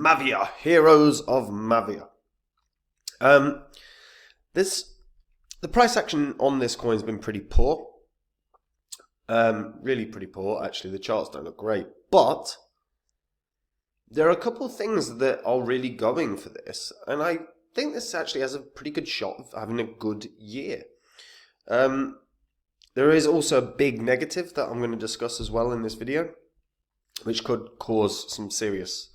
Mavia, Heroes of Mavia. The price action on this coin has been pretty poor. Really pretty poor, actually. The charts don't look great. But there are a couple of things that are really going for this. And I think this actually has a pretty good shot of having a good year. There is also a big negative that I'm going to discuss as well in this video, which could cause some serious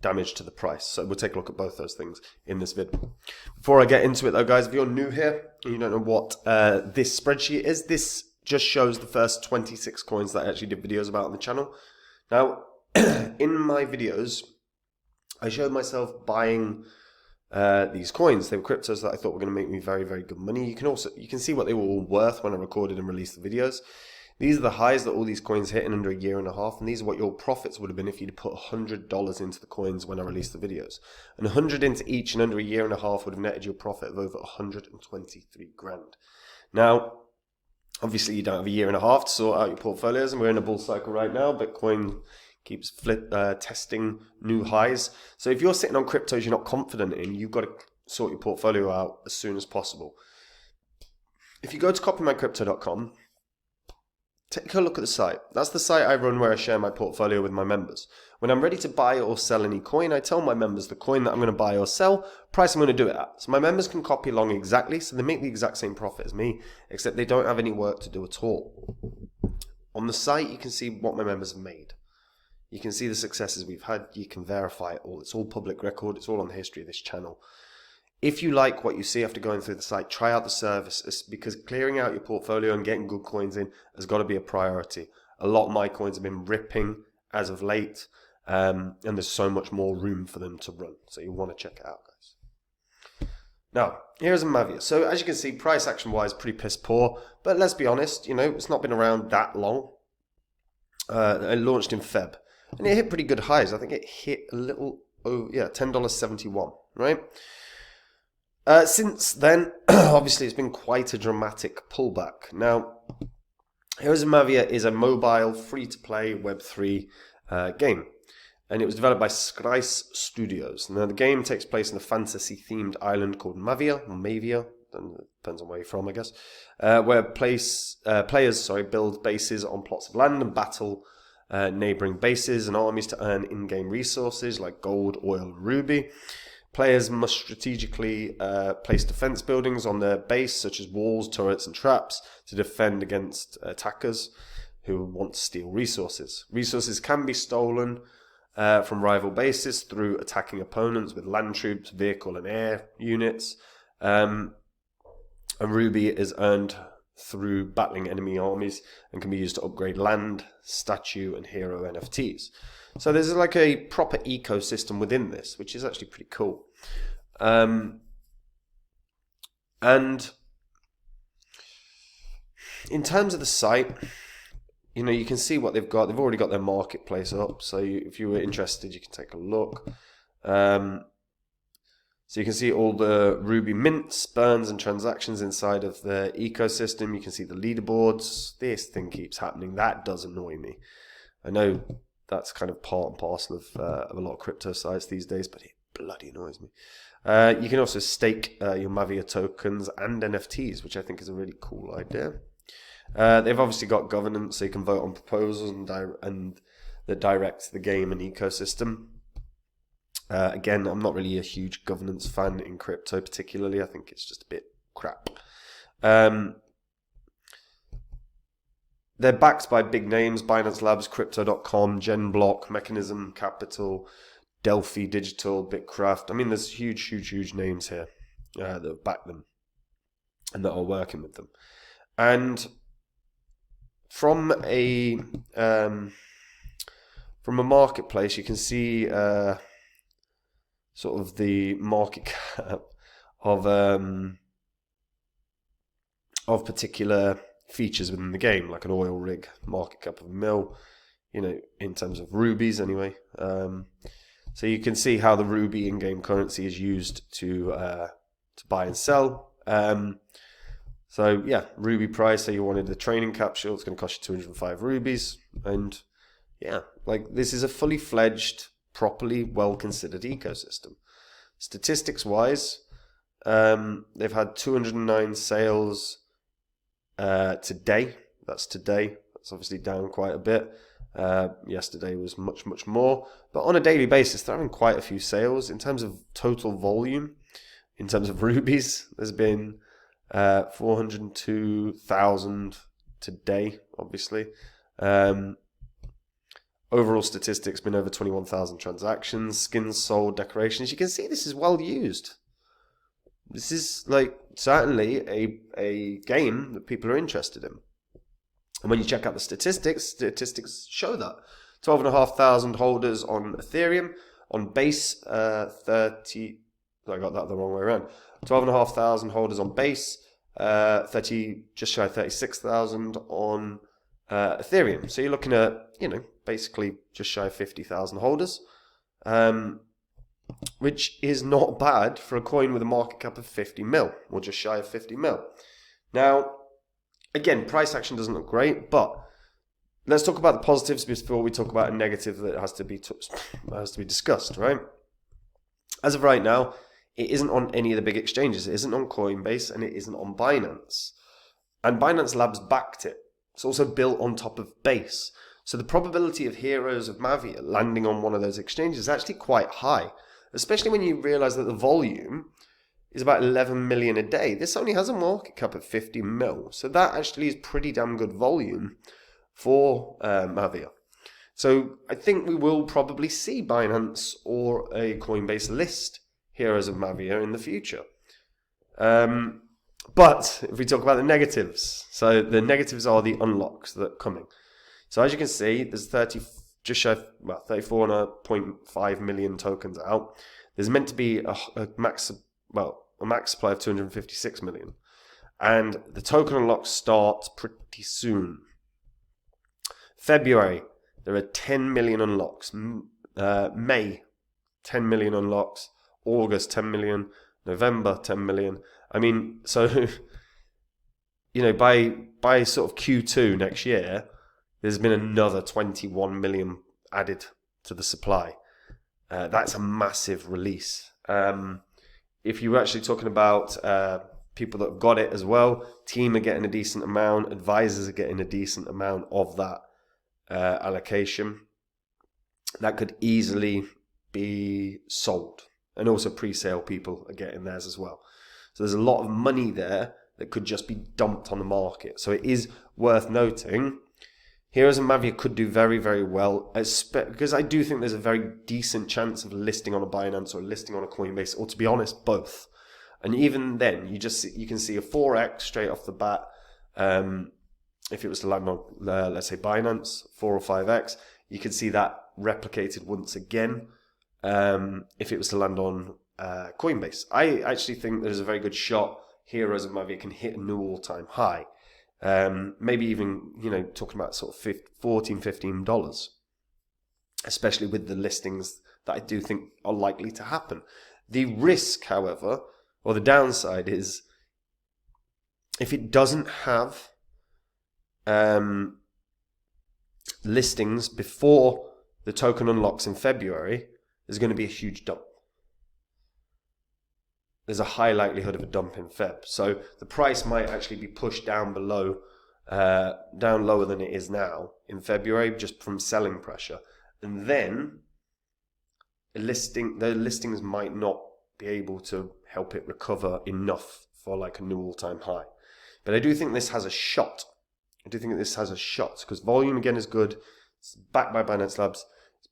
damage to the price. So we'll take a look at both those things in this video. Before I get into it though, guys, if you're new here and you don't know what this spreadsheet is, this just shows the first 26 coins that I actually did videos about on the channel. Now, in my videos, I showed myself buying these coins. They were cryptos that I thought were going to make me very, very good money. You can see what they were all worth when I recorded and released the videos. These are the highs that all these coins hit in under a year and a half, and these are what your profits would have been if you'd put $100 into the coins when I released the videos. And 100 into each in under a year and a half would have netted you a profit of over 123 grand. Now, obviously you don't have a year and a half to sort out your portfolios, and we're in a bull cycle right now. Bitcoin keeps testing new highs. So if you're sitting on cryptos you're not confident in, you've got to sort your portfolio out as soon as possible. If you go to copymycrypto.com, take a look at the site. That's the site I run where I share my portfolio with my members. When I'm ready to buy or sell any coin, I tell my members the coin that I'm going to buy or sell, price I'm going to do it at. So my members can copy along exactly, so they make the exact same profit as me, except they don't have any work to do at all. On the site, you can see what my members have made. You can see the successes we've had. You can verify it all. It's all public record. It's all on the history of this channel. If you like what you see after going through the site, try out the service, because clearing out your portfolio and getting good coins in has got to be a priority. A lot of my coins have been ripping as of late, and there's so much more room for them to run. So you want to check it out, guys. Now, here's a Mavia. So as you can see, price action-wise, pretty piss poor. But let's be honest, it's not been around that long. It launched in Feb. And it hit pretty good highs. I think it hit a little, $10.71, right? Since then, obviously, it's been quite a dramatic pullback. Now, Heroes of Mavia is a mobile, free-to-play Web3 game. And it was developed by Skryce Studios. Now, the game takes place in a fantasy-themed island called Mavia, or Mavia, depends on where you're from, I guess, where players build bases on plots of land and battle neighboring bases and armies to earn in-game resources like gold, oil, and ruby. Players must strategically place defense buildings on their base, such as walls, turrets, and traps, to defend against attackers who want to steal resources. Resources can be stolen from rival bases through attacking opponents with land troops, vehicle, and air units. And ruby is earned through battling enemy armies and can be used to upgrade land, statue, and hero NFTs. So there's like a proper ecosystem within this, which is actually pretty cool. And in terms of the site, you can see what they've got. They've already got their marketplace up. So if you were interested, you can take a look. So you can see all the Ruby mints, burns, and transactions inside of the ecosystem. You can see the leaderboards. This thing keeps happening. That does annoy me. I know that's kind of part and parcel of a lot of crypto sites these days, but it bloody annoys me. You can also stake your Mavia tokens and NFTs, which I think is a really cool idea. They've obviously got governance, so you can vote on proposals and that direct the game and ecosystem. Again, I'm not really a huge governance fan in crypto particularly. I think it's just a bit crap. They're backed by big names: Binance Labs, Crypto.com, GenBlock, Mechanism Capital, Delphi Digital, Bitcraft. I mean, there's huge names here that back them and that are working with them. And from a marketplace, you can see sort of the market cap of particular features within the game, like an oil rig, market cap of $1 million, in terms of rubies anyway. So you can see how the ruby in-game currency is used to buy and sell. So yeah, ruby price. So you wanted the training capsule. It's going to cost you 205 rubies, and yeah, like this is a fully fledged properly well-considered ecosystem. Statistics-wise, they've had 209 sales today. That's today. That's obviously down quite a bit. Yesterday was much, much more. But on a daily basis, they're having quite a few sales. In terms of total volume, in terms of rubies, there's been 402,000 today, obviously. Overall statistics, been over 21,000 transactions, skins sold, decorations. You can see this is well used. This is like certainly a game that people are interested in. And when you check out the statistics show that. 12,500 holders on Ethereum, on base 30, I got that the wrong way around. 12,500 holders on base, 30, just shy of 36,000 on Ethereum. So you're looking at, basically just shy of 50,000 holders, which is not bad for a coin with a market cap of 50 mil, or just shy of 50 mil. Now, again, price action doesn't look great, but let's talk about the positives before we talk about a negative that has to be discussed, right? As of right now, it isn't on any of the big exchanges. It isn't on Coinbase, and it isn't on Binance. And Binance Labs backed it. It's also built on top of Base. So the probability of Heroes of Mavia landing on one of those exchanges is actually quite high, especially when you realize that the volume is about 11 million a day. This only has a market cap of 50 mil. So that actually is pretty damn good volume for Mavia. So I think we will probably see Binance or a Coinbase list Heroes of Mavia in the future. But if we talk about the negatives, so the negatives are the unlocks that are coming. So as you can see, there's 34.5 million tokens out. There's meant to be a max supply of 256 million. And the token unlocks start pretty soon. February, there are 10 million unlocks. May, 10 million unlocks. August, 10 million. November, 10 million. I mean, so, by sort of Q2 next year, there's been another 21 million added to the supply. That's a massive release. If you're actually talking about people that have got it as well, team are getting a decent amount, advisors are getting a decent amount of that allocation. That could easily be sold. And also pre-sale people are getting theirs as well. So there's a lot of money there that could just be dumped on the market. So it is worth noting, Heroes of Mavia could do very, very well, because I do think there's a very decent chance of listing on a Binance or listing on a Coinbase, or to be honest, both. And even then, you can see a 4x straight off the bat. If it was to land on, let's say, Binance, 4 or 5x, you could see that replicated once again. If it was to land on Coinbase, I actually think there's a very good shot Heroes of Mavia can hit a new all-time high. Maybe even, talking about sort of $14, $15, especially with the listings that I do think are likely to happen. The risk, however, or the downside is if it doesn't have listings before the token unlocks in February, there's going to be a huge dump. There's a high likelihood of a dump in Feb. So the price might actually be pushed down below, down lower than it is now in February, just from selling pressure. And then the listings might not be able to help it recover enough for like a new all-time high. But I do think this has a shot. Because volume again is good. It's backed by Binance Labs. It's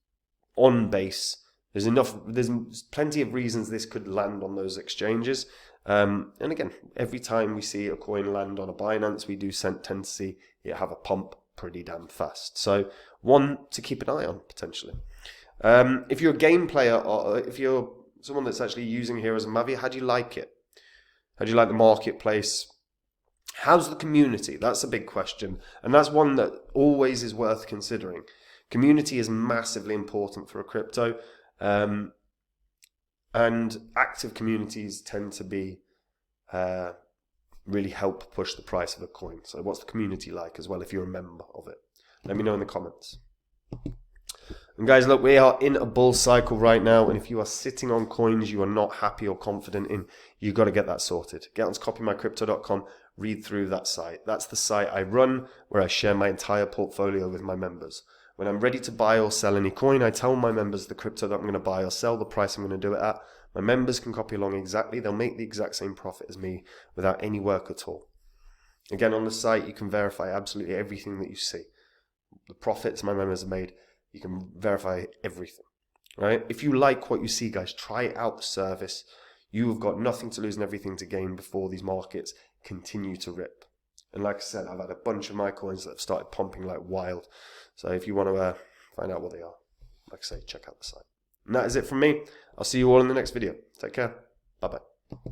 on base. There's plenty of reasons this could land on those exchanges. And again, every time we see a coin land on a Binance, we do tend to see it have a pump pretty damn fast. So one to keep an eye on, potentially. If you're a game player, or if you're someone that's actually using Heroes of Mavia, how do you like it? How do you like the marketplace? How's the community? That's a big question. And that's one that always is worth considering. Community is massively important for a crypto. And active communities tend to be really help push the price of a coin. So what's the community like as well if you're a member of it? Let me know in the comments. And guys, look, we are in a bull cycle right now, and if you are sitting on coins you are not happy or confident in, you've got to get that sorted. Get onto copymycrypto.com, read through that site. That's the site I run where I share my entire portfolio with my members. When I'm ready to buy or sell any coin, I tell my members the crypto that I'm going to buy or sell, the price I'm going to do it at. My members can copy along exactly. They'll make the exact same profit as me without any work at all. Again, on the site, you can verify absolutely everything that you see. The profits my members have made, you can verify everything. Right? If you like what you see, guys, try out the service. You've got nothing to lose and everything to gain before these markets continue to rip. And like I said, I've had a bunch of my coins that have started pumping like wild. So if you want to find out what they are, like I say, check out the site. And that is it from me. I'll see you all in the next video. Take care. Bye-bye.